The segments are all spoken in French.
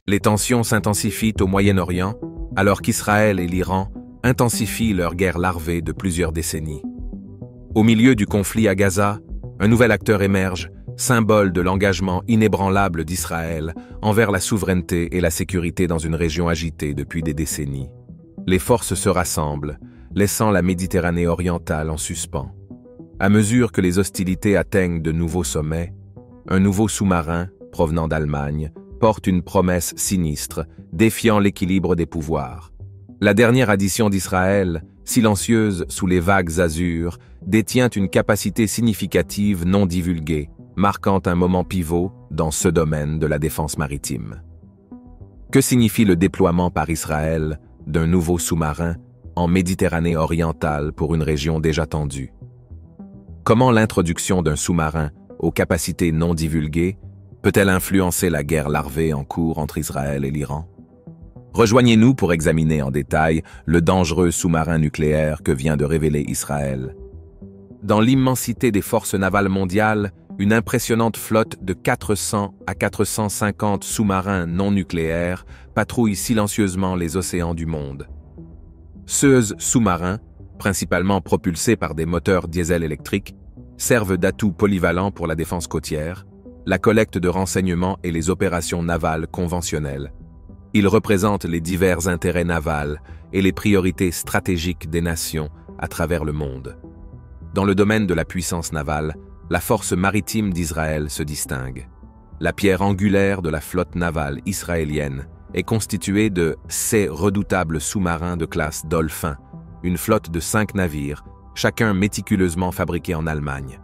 Les tensions s'intensifient au Moyen-Orient, alors qu'Israël et l'Iran intensifient leur guerre larvée de plusieurs décennies. Au milieu du conflit à Gaza, un nouvel acteur émerge, symbole de l'engagement inébranlable d'Israël envers la souveraineté et la sécurité dans une région agitée depuis des décennies. Les forces se rassemblent, laissant la Méditerranée orientale en suspens. À mesure que les hostilités atteignent de nouveaux sommets, un nouveau sous-marin, provenant d'Allemagne, porte une promesse sinistre, défiant l'équilibre des pouvoirs. La dernière addition d'Israël, silencieuse sous les vagues azur, détient une capacité significative non divulguée, marquant un moment pivot dans ce domaine de la défense maritime. Que signifie le déploiement par Israël d'un nouveau sous-marin en Méditerranée orientale pour une région déjà tendue? Comment l'introduction d'un sous-marin aux capacités non divulguées peut-elle influencer la guerre larvée en cours entre Israël et l'Iran? Rejoignez-nous pour examiner en détail le dangereux sous-marin nucléaire que vient de révéler Israël. Dans l'immensité des forces navales mondiales, une impressionnante flotte de 400 à 450 sous-marins non nucléaires patrouille silencieusement les océans du monde. Ces sous-marins, principalement propulsés par des moteurs diesel électriques, servent d'atouts polyvalents pour la défense côtière, la collecte de renseignements et les opérations navales conventionnelles. Ils représentent les divers intérêts navals et les priorités stratégiques des nations à travers le monde. Dans le domaine de la puissance navale, la force maritime d'Israël se distingue. La pierre angulaire de la flotte navale israélienne est constituée de ces redoutables sous-marins de classe Dolphin, une flotte de 5 navires, chacun méticuleusement fabriqué en Allemagne.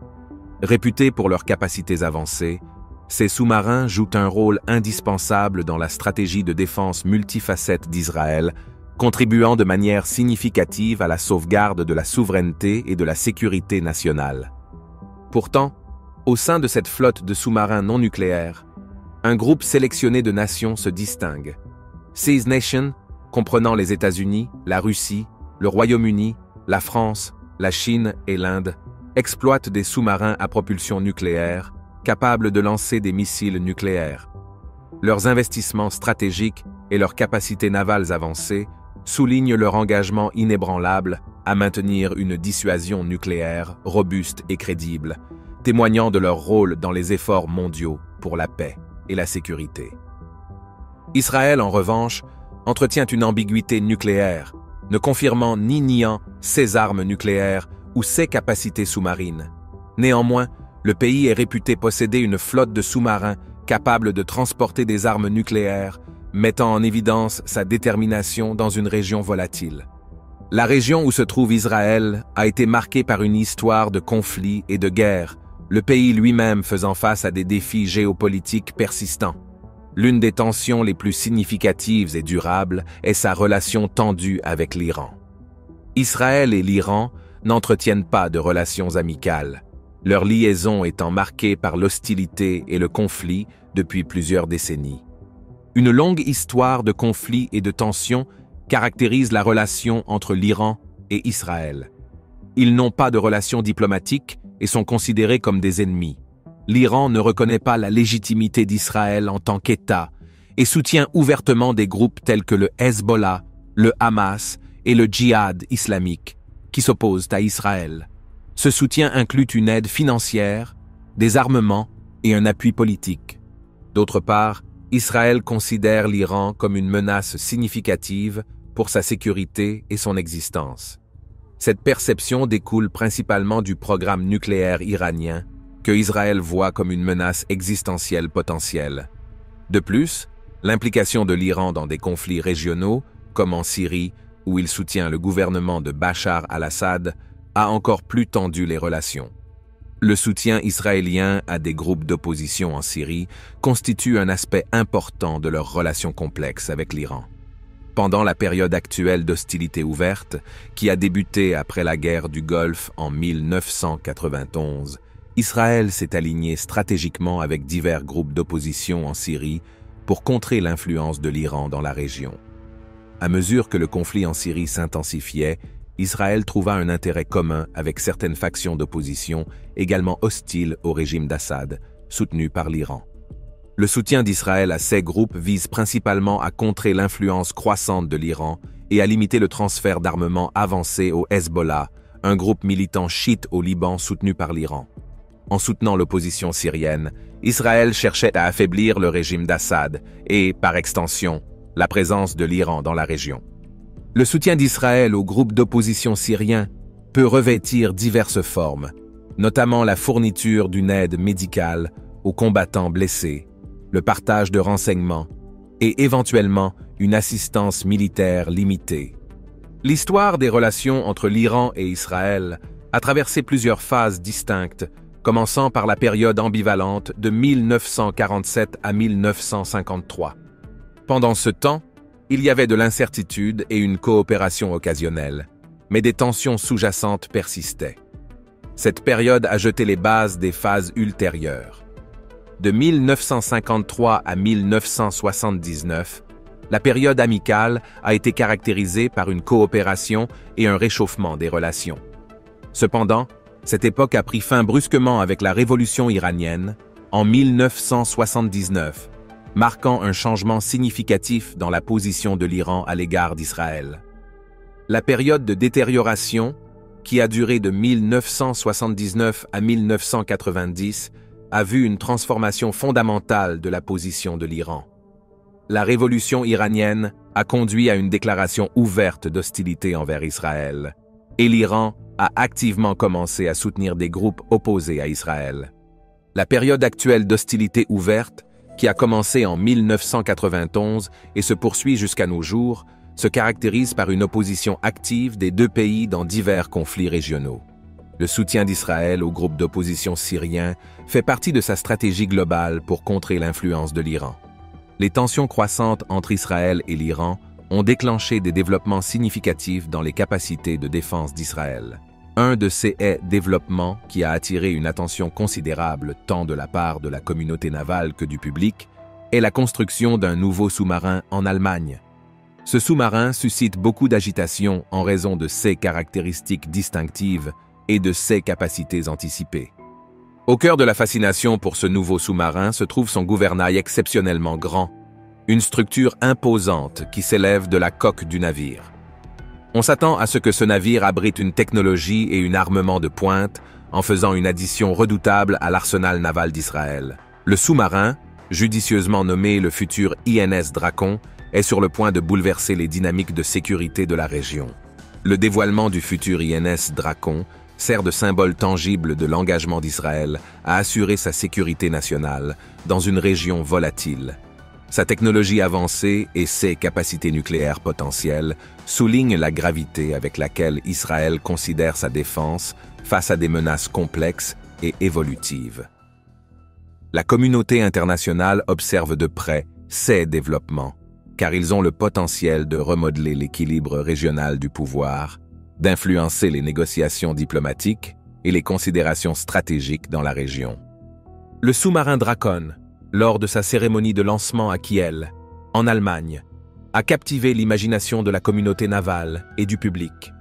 Réputés pour leurs capacités avancées, ces sous-marins jouent un rôle indispensable dans la stratégie de défense multifacette d'Israël, contribuant de manière significative à la sauvegarde de la souveraineté et de la sécurité nationale. Pourtant, au sein de cette flotte de sous-marins non nucléaires, un groupe sélectionné de nations se distingue. Six Nations, comprenant les États-Unis, la Russie, le Royaume-Uni, la France, la Chine et l'Inde, exploitent des sous-marins à propulsion nucléaire, capables de lancer des missiles nucléaires. Leurs investissements stratégiques et leurs capacités navales avancées soulignent leur engagement inébranlable à maintenir une dissuasion nucléaire robuste et crédible, témoignant de leur rôle dans les efforts mondiaux pour la paix et la sécurité. Israël, en revanche, entretient une ambiguïté nucléaire, ne confirmant ni niant ses armes nucléaires ou ses capacités sous-marines. Néanmoins, le pays est réputé posséder une flotte de sous-marins capables de transporter des armes nucléaires, mettant en évidence sa détermination dans une région volatile. La région où se trouve Israël a été marquée par une histoire de conflits et de guerres, le pays lui-même faisant face à des défis géopolitiques persistants. L'une des tensions les plus significatives et durables est sa relation tendue avec l'Iran. Israël et l'Iran n'entretiennent pas de relations amicales, leur liaison étant marquée par l'hostilité et le conflit depuis plusieurs décennies. Une longue histoire de conflits et de tensions caractérise la relation entre l'Iran et Israël. Ils n'ont pas de relations diplomatiques et sont considérés comme des ennemis. L'Iran ne reconnaît pas la légitimité d'Israël en tant qu'État et soutient ouvertement des groupes tels que le Hezbollah, le Hamas et le Djihad islamique, qui s'opposent à Israël. Ce soutien inclut une aide financière, des armements et un appui politique. D'autre part, Israël considère l'Iran comme une menace significative pour sa sécurité et son existence. Cette perception découle principalement du programme nucléaire iranien, que Israël voit comme une menace existentielle potentielle. De plus, l'implication de l'Iran dans des conflits régionaux, comme en Syrie, où il soutient le gouvernement de Bachar al-Assad, a encore plus tendu les relations. Le soutien israélien à des groupes d'opposition en Syrie constitue un aspect important de leurs relations complexes avec l'Iran. Pendant la période actuelle d'hostilité ouverte, qui a débuté après la guerre du Golfe en 1991, Israël s'est aligné stratégiquement avec divers groupes d'opposition en Syrie pour contrer l'influence de l'Iran dans la région. À mesure que le conflit en Syrie s'intensifiait, Israël trouva un intérêt commun avec certaines factions d'opposition également hostiles au régime d'Assad, soutenues par l'Iran. Le soutien d'Israël à ces groupes vise principalement à contrer l'influence croissante de l'Iran et à limiter le transfert d'armements avancés au Hezbollah, un groupe militant chiite au Liban soutenu par l'Iran. En soutenant l'opposition syrienne, Israël cherchait à affaiblir le régime d'Assad et, par extension, la présence de l'Iran dans la région. Le soutien d'Israël aux groupes d'opposition syriens peut revêtir diverses formes, notamment la fourniture d'une aide médicale aux combattants blessés, le partage de renseignements et éventuellement une assistance militaire limitée. L'histoire des relations entre l'Iran et Israël a traversé plusieurs phases distinctes, commençant par la période ambivalente de 1947 à 1953. Pendant ce temps, il y avait de l'incertitude et une coopération occasionnelle, mais des tensions sous-jacentes persistaient. Cette période a jeté les bases des phases ultérieures. De 1953 à 1979, la période amicale a été caractérisée par une coopération et un réchauffement des relations. Cependant, cette époque a pris fin brusquement avec la révolution iranienne en 1979, marquant un changement significatif dans la position de l'Iran à l'égard d'Israël. La période de détérioration, qui a duré de 1979 à 1990, a vu une transformation fondamentale de la position de l'Iran. La révolution iranienne a conduit à une déclaration ouverte d'hostilité envers Israël, et l'Iran a activement commencé à soutenir des groupes opposés à Israël. La période actuelle d'hostilité ouverte, qui a commencé en 1991 et se poursuit jusqu'à nos jours, se caractérise par une opposition active des deux pays dans divers conflits régionaux. Le soutien d'Israël aux groupes d'opposition syriens fait partie de sa stratégie globale pour contrer l'influence de l'Iran. Les tensions croissantes entre Israël et l'Iran ont déclenché des développements significatifs dans les capacités de défense d'Israël. Un de ces développements qui a attiré une attention considérable tant de la part de la communauté navale que du public est la construction d'un nouveau sous-marin en Allemagne. Ce sous-marin suscite beaucoup d'agitation en raison de ses caractéristiques distinctives et de ses capacités anticipées. Au cœur de la fascination pour ce nouveau sous-marin se trouve son gouvernail exceptionnellement grand, une structure imposante qui s'élève de la coque du navire. On s'attend à ce que ce navire abrite une technologie et un armement de pointe en faisant une addition redoutable à l'arsenal naval d'Israël. Le sous-marin, judicieusement nommé le futur INS Dracon, est sur le point de bouleverser les dynamiques de sécurité de la région. Le dévoilement du futur INS Dracon sert de symbole tangible de l'engagement d'Israël à assurer sa sécurité nationale dans une région volatile. Sa technologie avancée et ses capacités nucléaires potentielles soulignent la gravité avec laquelle Israël considère sa défense face à des menaces complexes et évolutives. La communauté internationale observe de près ces développements, car ils ont le potentiel de remodeler l'équilibre régional du pouvoir, d'influencer les négociations diplomatiques et les considérations stratégiques dans la région. Le sous-marin Dracon, lors de sa cérémonie de lancement à Kiel, en Allemagne, a captivé l'imagination de la communauté navale et du public.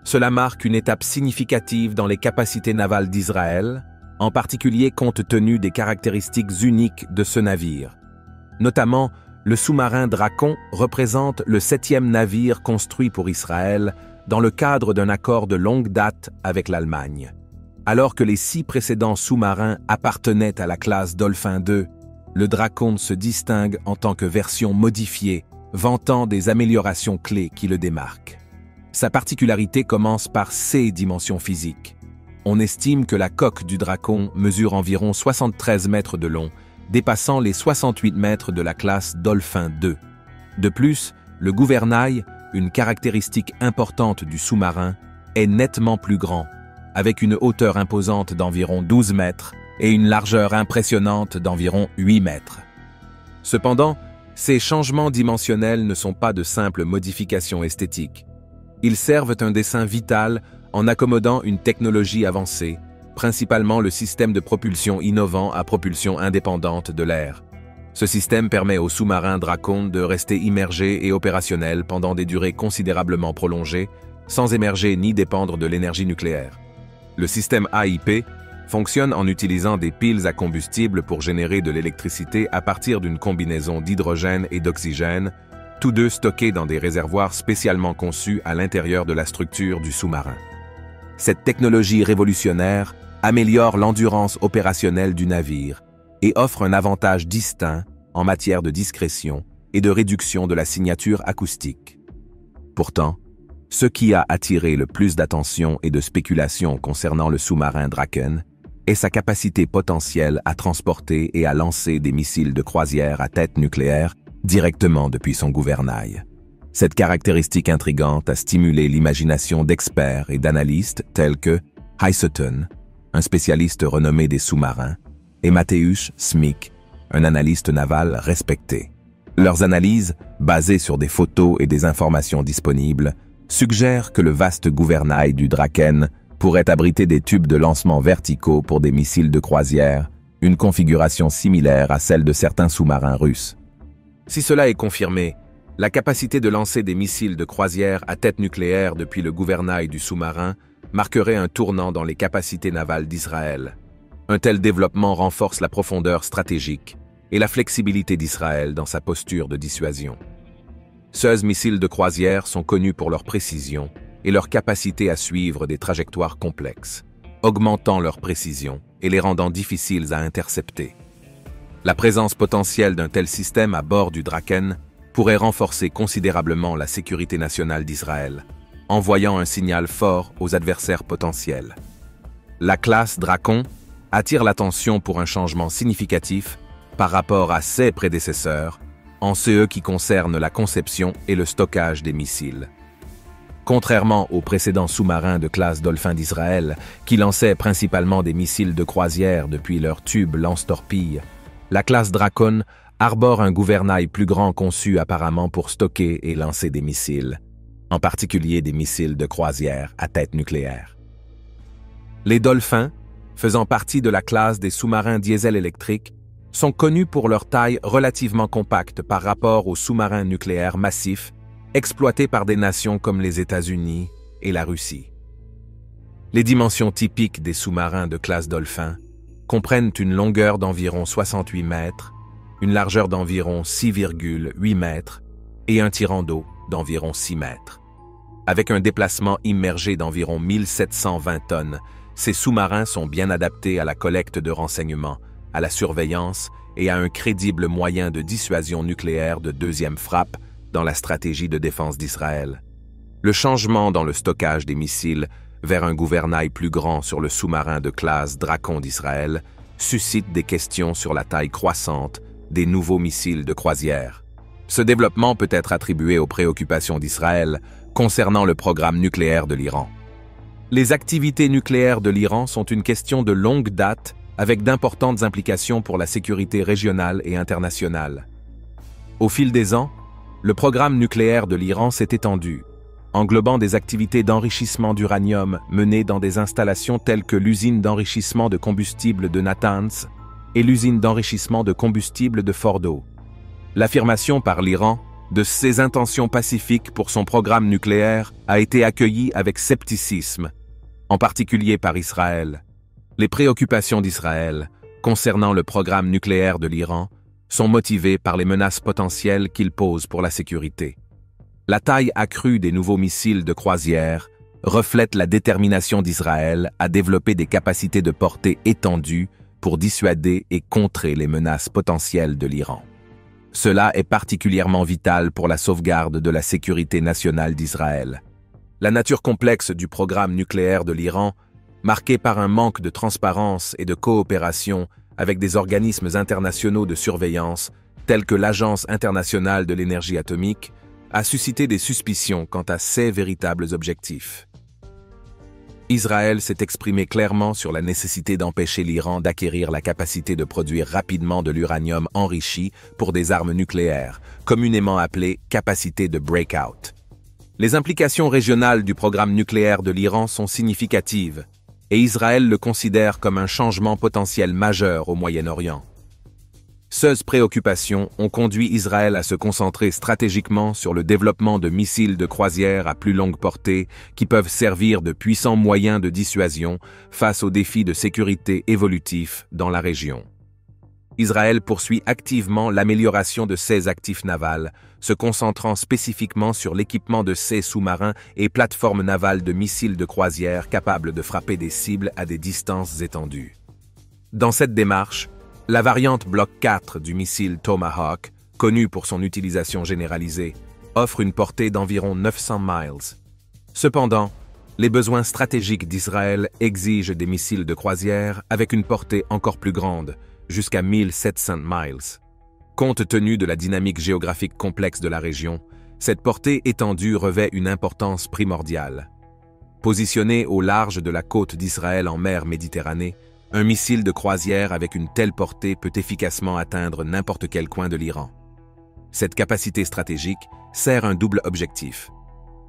Cela marque une étape significative dans les capacités navales d'Israël, en particulier compte tenu des caractéristiques uniques de ce navire. Notamment, le sous-marin Dracon représente le 7e navire construit pour Israël dans le cadre d'un accord de longue date avec l'Allemagne. Alors que les 6 précédents sous-marins appartenaient à la classe Dolphin II, le Dracon se distingue en tant que version modifiée, vantant des améliorations clés qui le démarquent. Sa particularité commence par ses dimensions physiques. On estime que la coque du Dracon mesure environ 73 mètres de long, dépassant les 68 mètres de la classe Dolphin II. De plus, le gouvernail, une caractéristique importante du sous-marin, est nettement plus grand, avec une hauteur imposante d'environ 12 mètres et une largeur impressionnante d'environ 8 mètres. Cependant, ces changements dimensionnels ne sont pas de simples modifications esthétiques. Ils servent un dessein vital en accommodant une technologie avancée, principalement le système de propulsion innovant à propulsion indépendante de l'air. Ce système permet aux sous-marins Dracon de rester immergés et opérationnels pendant des durées considérablement prolongées, sans émerger ni dépendre de l'énergie nucléaire. Le système AIP fonctionne en utilisant des piles à combustible pour générer de l'électricité à partir d'une combinaison d'hydrogène et d'oxygène, tous deux stockés dans des réservoirs spécialement conçus à l'intérieur de la structure du sous-marin. Cette technologie révolutionnaire améliore l'endurance opérationnelle du navire et offre un avantage distinct en matière de discrétion et de réduction de la signature acoustique. Pourtant, ce qui a attiré le plus d'attention et de spéculation concernant le sous-marin Draken est sa capacité potentielle à transporter et à lancer des missiles de croisière à tête nucléaire directement depuis son gouvernail. Cette caractéristique intrigante a stimulé l'imagination d'experts et d'analystes tels que Heiseton, un spécialiste renommé des sous-marins, et Mateusz Smik, un analyste naval respecté. Leurs analyses, basées sur des photos et des informations disponibles, suggèrent que le vaste gouvernail du Draken pourrait abriter des tubes de lancement verticaux pour des missiles de croisière, une configuration similaire à celle de certains sous-marins russes. Si cela est confirmé, la capacité de lancer des missiles de croisière à tête nucléaire depuis le gouvernail du sous-marin marquerait un tournant dans les capacités navales d'Israël. Un tel développement renforce la profondeur stratégique et la flexibilité d'Israël dans sa posture de dissuasion. Ces missiles de croisière sont connus pour leur précision et leur capacité à suivre des trajectoires complexes, augmentant leur précision et les rendant difficiles à intercepter. La présence potentielle d'un tel système à bord du Draken pourrait renforcer considérablement la sécurité nationale d'Israël, envoyant un signal fort aux adversaires potentiels. La classe Drakon attire l'attention pour un changement significatif par rapport à ses prédécesseurs, en ce qui concerne la conception et le stockage des missiles. Contrairement aux précédents sous-marins de classe Dolphin d'Israël, qui lançaient principalement des missiles de croisière depuis leur tube lance-torpille, la classe Drakon arbore un gouvernail plus grand conçu apparemment pour stocker et lancer des missiles, en particulier des missiles de croisière à tête nucléaire. Les Dolphins, faisant partie de la classe des sous-marins diesel électriques, sont connus pour leur taille relativement compacte par rapport aux sous-marins nucléaires massifs exploités par des nations comme les États-Unis et la Russie. Les dimensions typiques des sous-marins de classe Dolphin comprennent une longueur d'environ 68 mètres, une largeur d'environ 6,8 mètres et un tirant d'eau d'environ 6 mètres. Avec un déplacement immergé d'environ 1720 tonnes, ces sous-marins sont bien adaptés à la collecte de renseignements, à la surveillance et à un crédible moyen de dissuasion nucléaire de deuxième frappe dans la stratégie de défense d'Israël. Le changement dans le stockage des missiles vers un gouvernail plus grand sur le sous-marin de classe Drakon d'Israël suscite des questions sur la taille croissante des nouveaux missiles de croisière. Ce développement peut être attribué aux préoccupations d'Israël concernant le programme nucléaire de l'Iran. Les activités nucléaires de l'Iran sont une question de longue date avec d'importantes implications pour la sécurité régionale et internationale. Au fil des ans, le programme nucléaire de l'Iran s'est étendu, englobant des activités d'enrichissement d'uranium menées dans des installations telles que l'usine d'enrichissement de combustible de Natanz et l'usine d'enrichissement de combustible de Fordo. L'affirmation par l'Iran de ses intentions pacifiques pour son programme nucléaire a été accueillie avec scepticisme, en particulier par Israël. Les préoccupations d'Israël concernant le programme nucléaire de l'Iran sont motivées par les menaces potentielles qu'il pose pour la sécurité. La taille accrue des nouveaux missiles de croisière reflète la détermination d'Israël à développer des capacités de portée étendues pour dissuader et contrer les menaces potentielles de l'Iran. Cela est particulièrement vital pour la sauvegarde de la sécurité nationale d'Israël. La nature complexe du programme nucléaire de l'Iran, marquée par un manque de transparence et de coopération avec des organismes internationaux de surveillance tels que l'Agence internationale de l'énergie atomique, a suscité des suspicions quant à ses véritables objectifs. Israël s'est exprimé clairement sur la nécessité d'empêcher l'Iran d'acquérir la capacité de produire rapidement de l'uranium enrichi pour des armes nucléaires, communément appelée capacité de breakout. Les implications régionales du programme nucléaire de l'Iran sont significatives, et Israël le considère comme un changement potentiel majeur au Moyen-Orient. Ces préoccupations ont conduit Israël à se concentrer stratégiquement sur le développement de missiles de croisière à plus longue portée qui peuvent servir de puissants moyens de dissuasion face aux défis de sécurité évolutifs dans la région. Israël poursuit activement l'amélioration de ses actifs navals, se concentrant spécifiquement sur l'équipement de ses sous-marins et plateformes navales de missiles de croisière capables de frapper des cibles à des distances étendues. Dans cette démarche, la variante Block 4 du missile Tomahawk, connue pour son utilisation généralisée, offre une portée d'environ 900 miles. Cependant, les besoins stratégiques d'Israël exigent des missiles de croisière avec une portée encore plus grande, jusqu'à 1700 miles. Compte tenu de la dynamique géographique complexe de la région, cette portée étendue revêt une importance primordiale. Positionné au large de la côte d'Israël en mer Méditerranée, un missile de croisière avec une telle portée peut efficacement atteindre n'importe quel coin de l'Iran. Cette capacité stratégique sert un double objectif.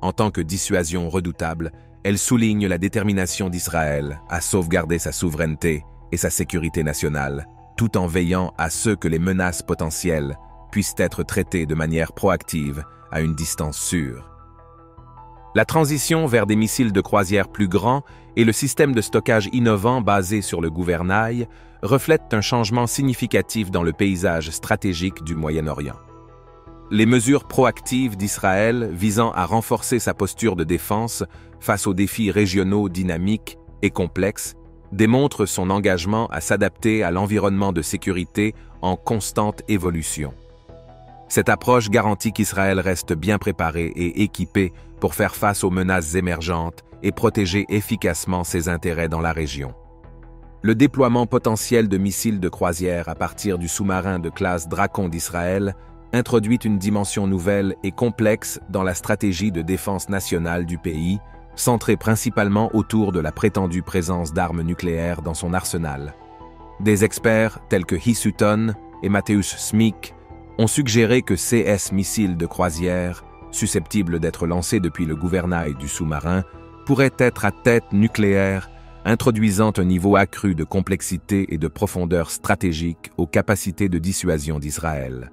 En tant que dissuasion redoutable, elle souligne la détermination d'Israël à sauvegarder sa souveraineté et sa sécurité nationale, tout en veillant à ce que les menaces potentielles puissent être traitées de manière proactive à une distance sûre. La transition vers des missiles de croisière plus grands et le système de stockage innovant basé sur le gouvernail reflètent un changement significatif dans le paysage stratégique du Moyen-Orient. Les mesures proactives d'Israël visant à renforcer sa posture de défense face aux défis régionaux dynamiques et complexes démontrent son engagement à s'adapter à l'environnement de sécurité en constante évolution. Cette approche garantit qu'Israël reste bien préparé et équipé pour faire face aux menaces émergentes et protéger efficacement ses intérêts dans la région. Le déploiement potentiel de missiles de croisière à partir du sous-marin de classe Dracon d'Israël introduit une dimension nouvelle et complexe dans la stratégie de défense nationale du pays, centrée principalement autour de la prétendue présence d'armes nucléaires dans son arsenal. Des experts tels que Hy Sutton et Mateusz Smik ont suggéré que ces missiles de croisière, susceptibles d'être lancés depuis le gouvernail du sous-marin, pourraient être à tête nucléaire, introduisant un niveau accru de complexité et de profondeur stratégique aux capacités de dissuasion d'Israël.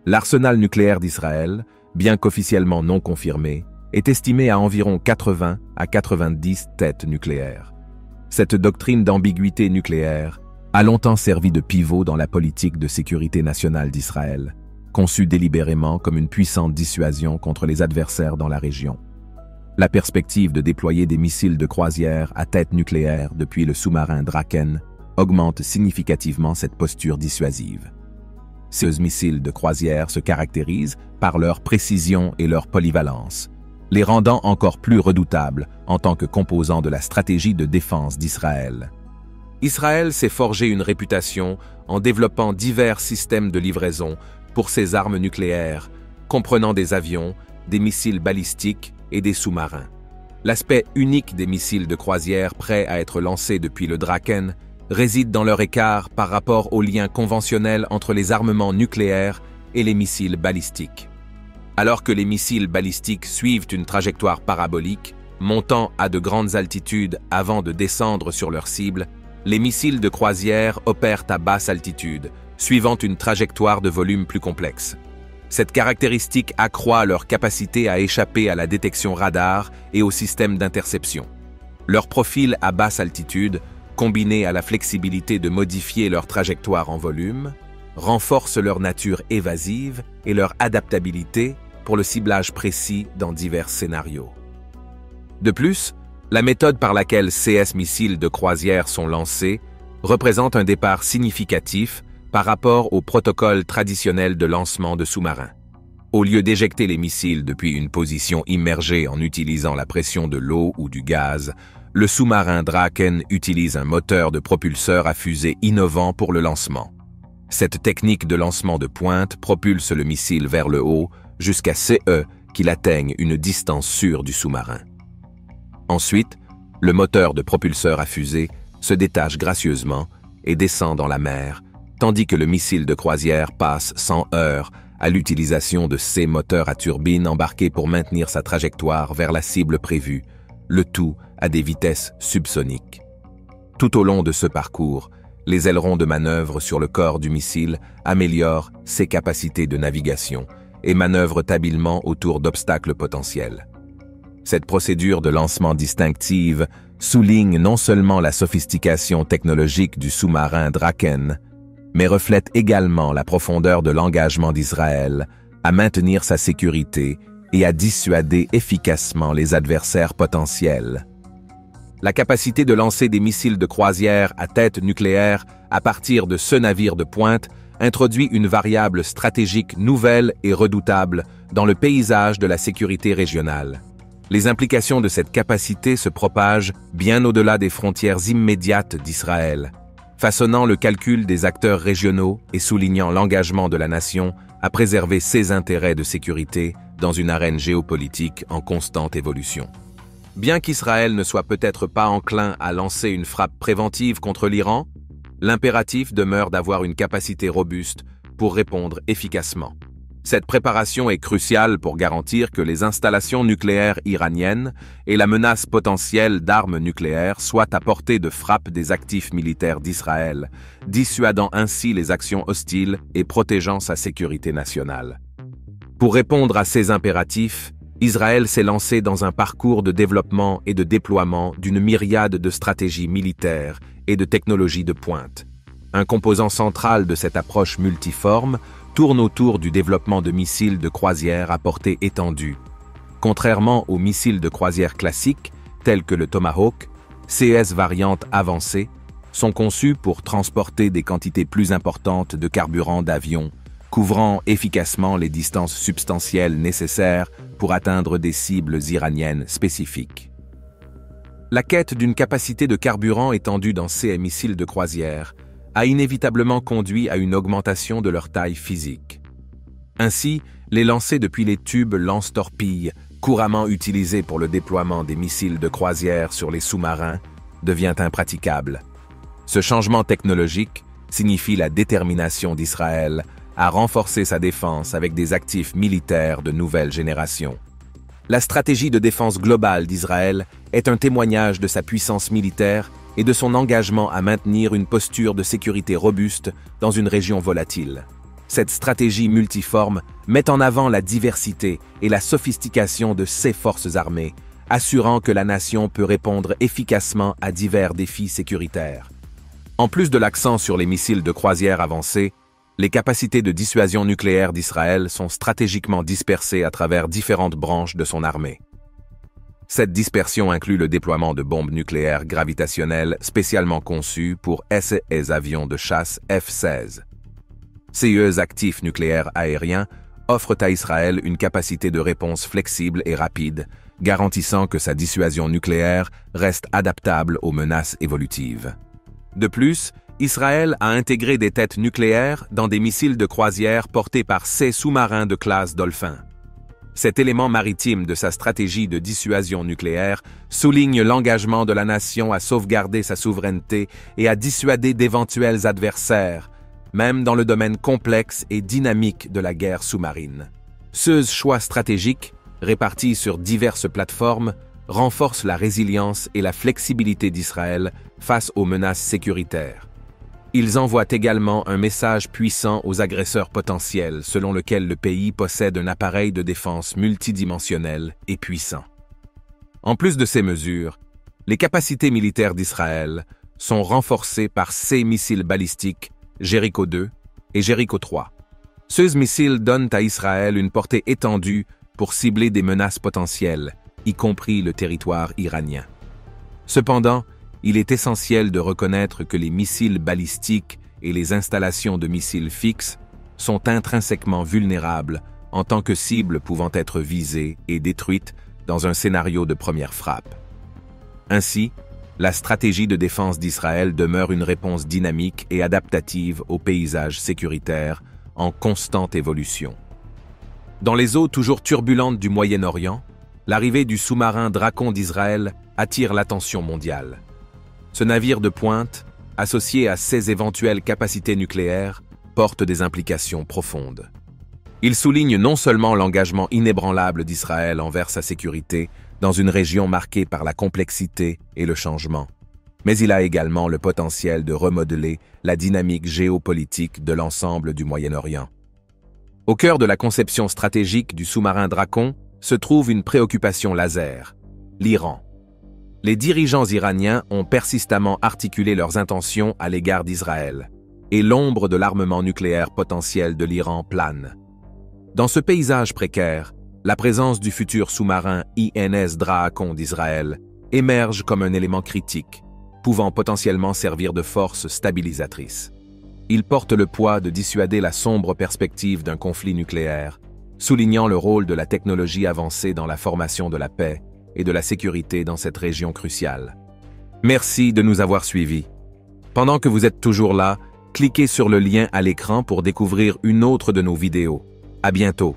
L'arsenal nucléaire d'Israël, bien qu'officiellement non confirmé, est estimé à environ 80 à 90 têtes nucléaires. Cette doctrine d'ambiguïté nucléaire a longtemps servi de pivot dans la politique de sécurité nationale d'Israël, conçue délibérément comme une puissante dissuasion contre les adversaires dans la région. La perspective de déployer des missiles de croisière à tête nucléaire depuis le sous-marin Draken augmente significativement cette posture dissuasive. Ces missiles de croisière se caractérisent par leur précision et leur polyvalence, les rendant encore plus redoutables en tant que composants de la stratégie de défense d'Israël. Israël s'est forgé une réputation en développant divers systèmes de livraison pour ses armes nucléaires, comprenant des avions, des missiles balistiques et des sous-marins. L'aspect unique des missiles de croisière prêts à être lancés depuis le Draken réside dans leur écart par rapport aux liens conventionnels entre les armements nucléaires et les missiles balistiques. Alors que les missiles balistiques suivent une trajectoire parabolique, montant à de grandes altitudes avant de descendre sur leur cible, les missiles de croisière opèrent à basse altitude, suivant une trajectoire de volume plus complexe. Cette caractéristique accroît leur capacité à échapper à la détection radar et au système d'interception. Leur profil à basse altitude, combiné à la flexibilité de modifier leur trajectoire en volume, renforce leur nature évasive et leur adaptabilité pour le ciblage précis dans divers scénarios. De plus, la méthode par laquelle ces missiles de croisière sont lancés représente un départ significatif par rapport au protocole traditionnel de lancement de sous-marins. Au lieu d'éjecter les missiles depuis une position immergée en utilisant la pression de l'eau ou du gaz, le sous-marin Draken utilise un moteur de propulseur à fusée innovant pour le lancement. Cette technique de lancement de pointe propulse le missile vers le haut jusqu'à ce qu'il atteigne une distance sûre du sous-marin. Ensuite, le moteur de propulseur à fusée se détache gracieusement et descend dans la mer, tandis que le missile de croisière passe sans heurts à l'utilisation de ces moteurs à turbine embarqués pour maintenir sa trajectoire vers la cible prévue, le tout à des vitesses subsoniques. Tout au long de ce parcours, Les ailerons de manœuvre sur le corps du missile améliorent ses capacités de navigation et manœuvrent habilement autour d'obstacles potentiels. Cette procédure de lancement distinctive souligne non seulement la sophistication technologique du sous-marin Draken, mais reflète également la profondeur de l'engagement d'Israël à maintenir sa sécurité et à dissuader efficacement les adversaires potentiels. La capacité de lancer des missiles de croisière à tête nucléaire à partir de ce navire de pointe introduit une variable stratégique nouvelle et redoutable dans le paysage de la sécurité régionale. Les implications de cette capacité se propagent bien au-delà des frontières immédiates d'Israël, façonnant le calcul des acteurs régionaux et soulignant l'engagement de la nation à préserver ses intérêts de sécurité dans une arène géopolitique en constante évolution. Bien qu'Israël ne soit peut-être pas enclin à lancer une frappe préventive contre l'Iran, l'impératif demeure d'avoir une capacité robuste pour répondre efficacement. Cette préparation est cruciale pour garantir que les installations nucléaires iraniennes et la menace potentielle d'armes nucléaires soient à portée de frappe des actifs militaires d'Israël, dissuadant ainsi les actions hostiles et protégeant sa sécurité nationale. Pour répondre à ces impératifs, Israël s'est lancé dans un parcours de développement et de déploiement d'une myriade de stratégies militaires et de technologies de pointe. Un composant central de cette approche multiforme tourne autour du développement de missiles de croisière à portée étendue. Contrairement aux missiles de croisière classiques, tels que le Tomahawk, ces variantes avancées sont conçues pour transporter des quantités plus importantes de carburant d'avion, couvrant efficacement les distances substantielles nécessaires pour atteindre des cibles iraniennes spécifiques. La quête d'une capacité de carburant étendue dans ces missiles de croisière a inévitablement conduit à une augmentation de leur taille physique. Ainsi, les lancers depuis les tubes lance-torpilles, couramment utilisés pour le déploiement des missiles de croisière sur les sous-marins, devient impraticable. Ce changement technologique signifie la détermination d'Israël à renforcer sa défense avec des actifs militaires de nouvelle génération. La stratégie de défense globale d'Israël est un témoignage de sa puissance militaire et de son engagement à maintenir une posture de sécurité robuste dans une région volatile. Cette stratégie multiforme met en avant la diversité et la sophistication de ses forces armées, assurant que la nation peut répondre efficacement à divers défis sécuritaires. En plus de l'accent sur les missiles de croisière avancés, les capacités de dissuasion nucléaire d'Israël sont stratégiquement dispersées à travers différentes branches de son armée. Cette dispersion inclut le déploiement de bombes nucléaires gravitationnelles spécialement conçues pour ces avions de chasse F-16. Ces actifs nucléaires aériens offrent à Israël une capacité de réponse flexible et rapide, garantissant que sa dissuasion nucléaire reste adaptable aux menaces évolutives. De plus, Israël a intégré des têtes nucléaires dans des missiles de croisière portés par ses sous-marins de classe Dolphin. Cet élément maritime de sa stratégie de dissuasion nucléaire souligne l'engagement de la nation à sauvegarder sa souveraineté et à dissuader d'éventuels adversaires, même dans le domaine complexe et dynamique de la guerre sous-marine. Ce choix stratégique, répartis sur diverses plateformes, renforce la résilience et la flexibilité d'Israël face aux menaces sécuritaires. Ils envoient également un message puissant aux agresseurs potentiels selon lequel le pays possède un appareil de défense multidimensionnel et puissant. En plus de ces mesures, les capacités militaires d'Israël sont renforcées par ces missiles balistiques Jericho 2 et Jericho 3. Ces missiles donnent à Israël une portée étendue pour cibler des menaces potentielles, y compris le territoire iranien. Cependant, il est essentiel de reconnaître que les missiles balistiques et les installations de missiles fixes sont intrinsèquement vulnérables en tant que cibles pouvant être visées et détruites dans un scénario de première frappe. Ainsi, la stratégie de défense d'Israël demeure une réponse dynamique et adaptative au paysage sécuritaire en constante évolution. Dans les eaux toujours turbulentes du Moyen-Orient, l'arrivée du sous-marin Draken d'Israël attire l'attention mondiale. Ce navire de pointe, associé à ses éventuelles capacités nucléaires, porte des implications profondes. Il souligne non seulement l'engagement inébranlable d'Israël envers sa sécurité dans une région marquée par la complexité et le changement, mais il a également le potentiel de remodeler la dynamique géopolitique de l'ensemble du Moyen-Orient. Au cœur de la conception stratégique du sous-marin Dracon se trouve une préoccupation laser, l'Iran. Les dirigeants iraniens ont persistamment articulé leurs intentions à l'égard d'Israël, et l'ombre de l'armement nucléaire potentiel de l'Iran plane. Dans ce paysage précaire, la présence du futur sous-marin INS Dracon d'Israël émerge comme un élément critique, pouvant potentiellement servir de force stabilisatrice. Il porte le poids de dissuader la sombre perspective d'un conflit nucléaire, soulignant le rôle de la technologie avancée dans la formation de la paix et de la sécurité dans cette région cruciale. Merci de nous avoir suivis. Pendant que vous êtes toujours là, cliquez sur le lien à l'écran pour découvrir une autre de nos vidéos. À bientôt.